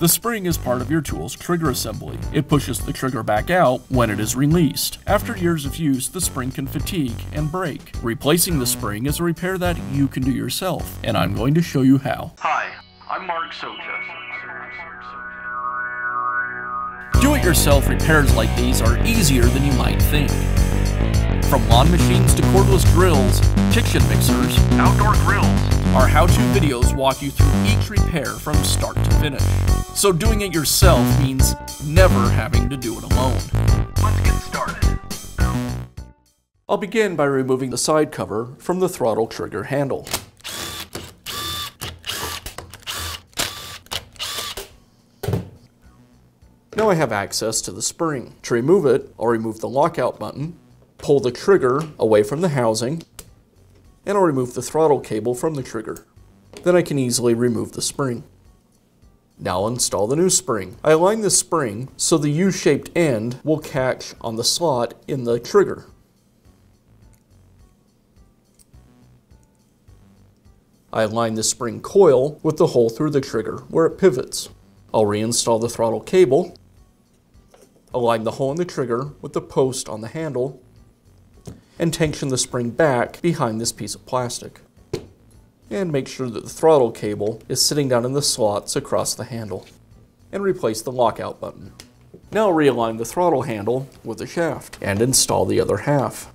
The spring is part of your tool's trigger assembly. It pushes the trigger back out when it is released. After years of use, the spring can fatigue and break. Replacing the spring is a repair that you can do yourself, and I'm going to show you how. Hi, I'm Mark Socha. Do-it-yourself repairs like these are easier than you might think. From lawn machines to cordless drills, kitchen mixers, Outdoor grills. our how-to videos walk you through each repair from start to finish. So doing it yourself means never having to do it alone. Let's get started. I'll begin by removing the side cover from the throttle trigger handle. Now I have access to the spring. To remove it, I'll remove the lockout button, pull the trigger away from the housing, and I'll remove the throttle cable from the trigger. Then I can easily remove the spring. Now I'll install the new spring. I align the spring so the U-shaped end will catch on the slot in the trigger. I align the spring coil with the hole through the trigger where it pivots. I'll reinstall the throttle cable, align the hole in the trigger with the post on the handle, and tension the spring back behind this piece of plastic. And make sure that the throttle cable is sitting down in the slots across the handle. And replace the lockout button. Now I'll realign the throttle handle with the shaft and install the other half.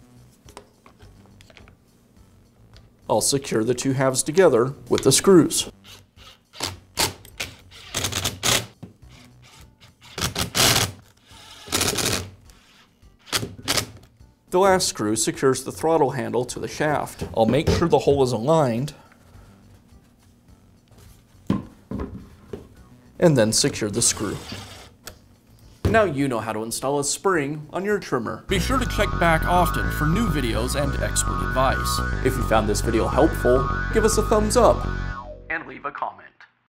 I'll secure the two halves together with the screws. The last screw secures the throttle handle to the shaft. I'll make sure the hole is aligned and then secure the screw. Now you know how to install a spring on your trimmer. Be sure to check back often for new videos and expert advice. If you found this video helpful, give us a thumbs up And leave a comment.